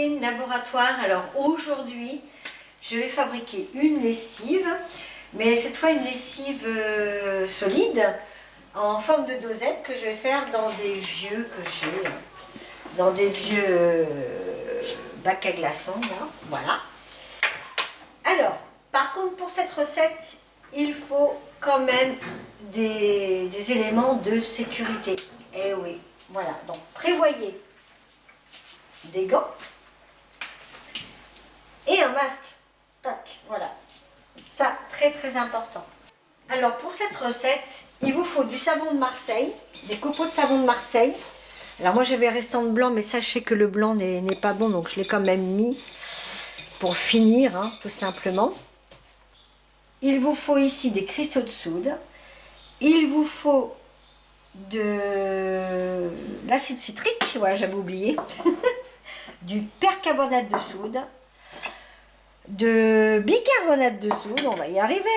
Caroline, Laboratoire. Alors aujourd'hui, je vais fabriquer une lessive, mais cette fois une lessive solide, en forme de dosette que je vais faire dans des vieux que j'ai, dans des vieux bacs à glaçons, là. Voilà. Alors, par contre, pour cette recette, il faut quand même des éléments de sécurité. Eh oui, voilà. Donc, prévoyez des gants et un masque. Tac, voilà. Ça, très très important. Alors, pour cette recette, il vous faut du savon de Marseille, des copeaux de savon de Marseille. Alors, moi, j'avais restant de blanc, mais sachez que le blanc n'est pas bon, donc je l'ai quand même mis pour finir, hein, tout simplement. Il vous faut ici des cristaux de soude. Il vous faut de l'acide citrique, voilà, j'avais oublié, du percarbonate de soude, de bicarbonate de soude, on va y arriver,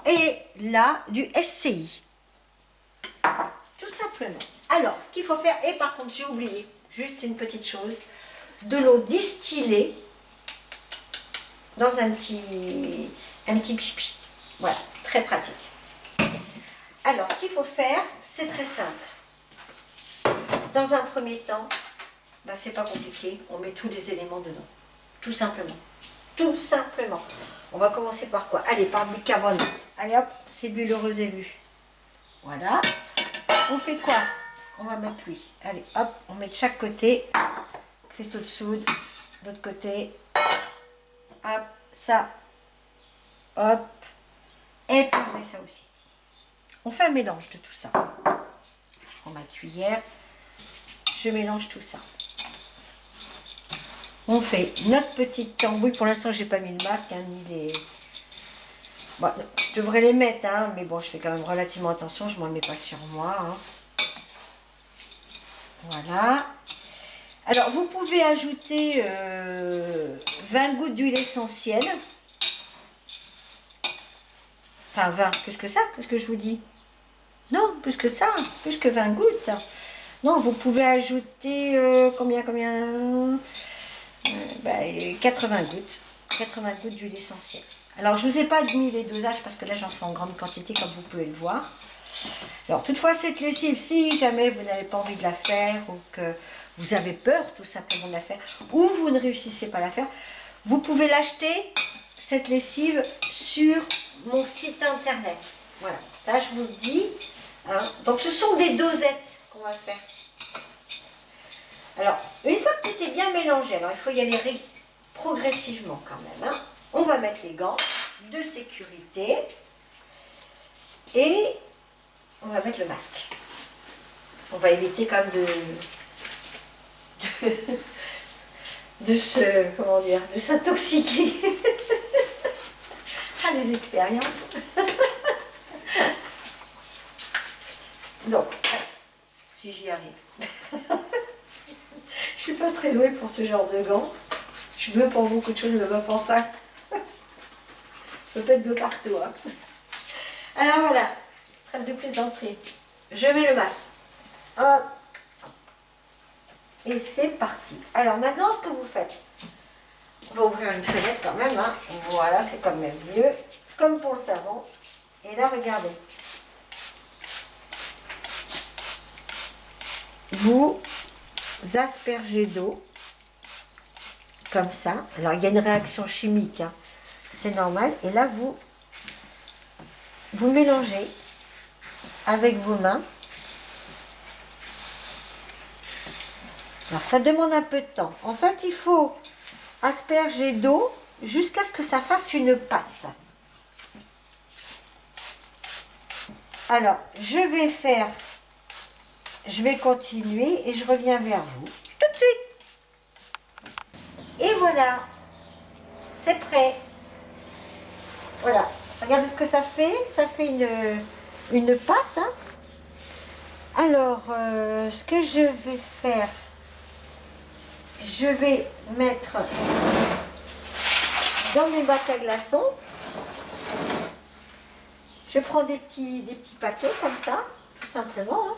et là, du SCI. Tout simplement. Alors, ce qu'il faut faire, et par contre, j'ai oublié, juste une petite chose, de l'eau distillée dans un petit pchit. Voilà, très pratique. Alors, ce qu'il faut faire, c'est très simple. Dans un premier temps, ben, c'est pas compliqué, on met tous les éléments dedans. Tout simplement. Tout simplement. On va commencer par quoi? Allez, par bicarbonate. Allez hop, c'est l'huile heureuse élue. Voilà. On fait quoi? On va mettre lui. Allez, hop, on met de chaque côté. Cristaux de soude, de l'autre côté. Hop, ça. Hop. Et puis on met ça aussi. On fait un mélange de tout ça. Je prends ma cuillère. Je mélange tout ça. On fait notre petite tambouille. Pour l'instant, j'ai pas mis le masque, hein, ni les... Bon, je devrais les mettre, hein, mais bon, je fais quand même relativement attention. Je m'en mets pas sur moi. Hein. Voilà. Alors, vous pouvez ajouter 20 gouttes d'huile essentielle. Enfin, 20, plus que ça, qu'est-ce que je vous dis? Non, plus que ça, plus que 20 gouttes. Non, vous pouvez ajouter combien 80 gouttes. 80 gouttes d'huile essentielle. Alors, je ne vous ai pas mis les dosages parce que là, j'en fais en grande quantité, comme vous pouvez le voir. Alors, toutefois, cette lessive, si jamais vous n'avez pas envie de la faire ou que vous avez peur tout simplement de la faire ou vous ne réussissez pas à la faire, vous pouvez l'acheter, cette lessive, sur mon site internet. Voilà, là, je vous le dis. Hein. Donc, ce sont des dosettes qu'on va faire. Alors, une fois que tout est bien mélangé, alors il faut y aller progressivement quand même. Hein. On va mettre les gants de sécurité et on va mettre le masque. On va éviter quand même de s'intoxiquer. Ah, les expériences. Donc, si j'y arrive. Je suis pas très douée pour ce genre de gants. Je suis douée pour beaucoup de choses, mais pas pour ça. Je peux pas être de partout. Hein. Alors voilà, trêve de plaisanterie. Je mets le masque. Hop. Et c'est parti. Alors maintenant, ce que vous faites, on va ouvrir une fenêtre quand même. Hein. Voilà, c'est quand même mieux. Comme pour le savon. Et là, regardez. Vous aspergez d'eau. Comme ça. Alors, il y a une réaction chimique. Hein. C'est normal. Et là, vous mélangez avec vos mains. Alors, ça demande un peu de temps. En fait, il faut asperger d'eau jusqu'à ce que ça fasse une pâte. Alors, je vais continuer et je reviens vers vous tout de suite. Et voilà, c'est prêt. Voilà, regardez ce que ça fait. Ça fait une pâte. Hein. Alors, ce que je vais faire, je vais mettre dans mes bacs à glaçons. Je prends des petits paquets comme ça, tout simplement.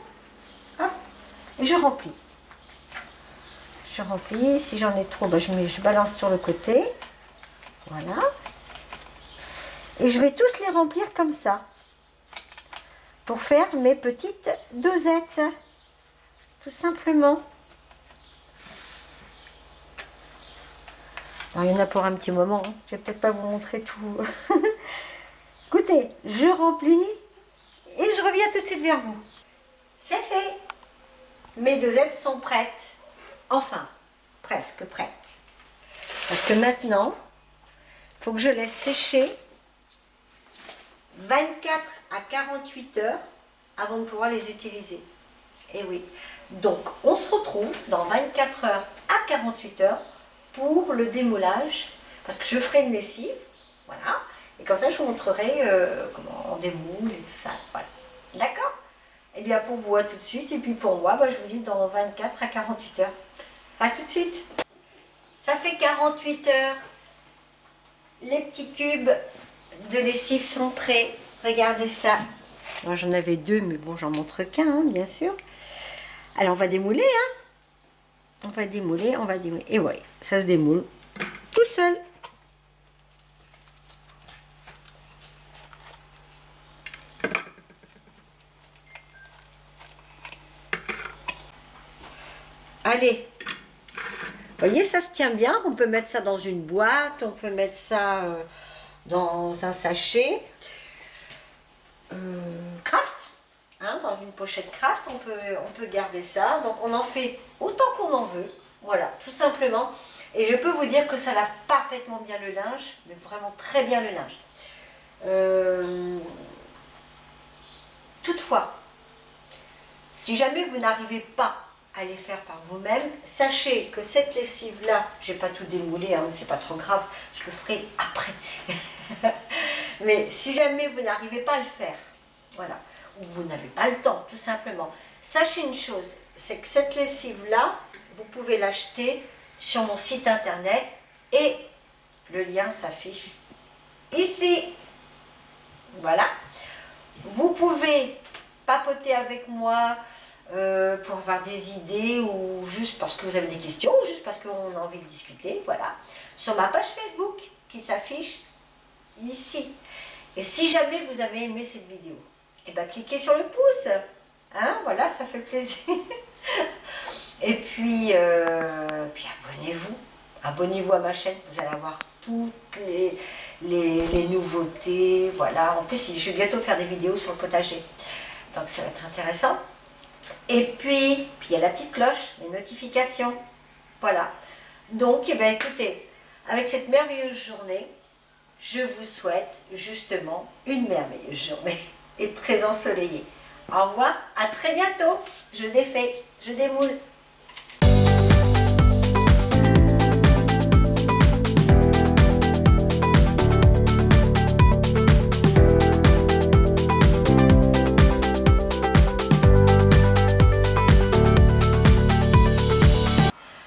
Hein. Hop, et je remplis. je remplis. Si j'en ai trop, ben je balance sur le côté. Voilà. Et je vais tous les remplir comme ça. Pour faire mes petites dosettes. Tout simplement. Alors, il y en a pour un petit moment. Hein. Je vais peut-être pas vous montrer tout. Écoutez, je remplis et je reviens tout de suite vers vous. C'est fait. Mes dosettes sont prêtes. Enfin, presque prêtes. Parce que maintenant, il faut que je laisse sécher 24 à 48 heures avant de pouvoir les utiliser. Et oui. Donc, on se retrouve dans 24 heures à 48 heures pour le démoulage. Parce que je ferai une lessive. Voilà. Et comme ça, je vous montrerai comment on démoule et tout ça. Voilà. D'accord? Eh bien, pour vous, à tout de suite. Et puis pour moi, bah, je vous dis dans 24 à 48 heures. À tout de suite. Ça fait 48 heures. Les petits cubes de lessive sont prêts. Regardez ça. Moi, j'en avais deux, mais bon, j'en montre qu'un, hein, bien sûr. Alors, on va démouler, hein. On va démouler, on va démouler. Et ouais, ça se démoule tout seul. Allez, vous voyez, ça se tient bien. On peut mettre ça dans une boîte, on peut mettre ça dans un sachet. Craft, hein, dans une pochette craft, on peut garder ça. Donc on en fait autant qu'on en veut. Voilà, tout simplement. Et je peux vous dire que ça lave parfaitement bien le linge, mais vraiment très bien le linge. Toutefois, si jamais vous n'arrivez pas à les faire par vous-même, sachez que cette lessive-là, je n'ai pas tout démoulé, hein, c'est pas trop grave, je le ferai après. Mais si jamais vous n'arrivez pas à le faire, voilà, ou vous n'avez pas le temps, tout simplement, sachez une chose, c'est que cette lessive-là, vous pouvez l'acheter sur mon site internet et le lien s'affiche ici. Voilà. Vous pouvez papoter avec moi pour avoir des idées ou juste parce que vous avez des questions ou juste parce qu'on a envie de discuter, voilà, sur ma page Facebook qui s'affiche ici. Et si jamais vous avez aimé cette vidéo, et ben cliquez sur le pouce, hein, voilà, ça fait plaisir. Et puis abonnez-vous à ma chaîne, vous allez avoir toutes les nouveautés, voilà. En plus, je vais bientôt faire des vidéos sur le potager, donc ça va être intéressant. Et puis il y a la petite cloche, les notifications, voilà. Donc, eh bien, écoutez, avec cette merveilleuse journée, je vous souhaite justement une merveilleuse journée et très ensoleillée. Au revoir, à très bientôt. Je défais, je démoule.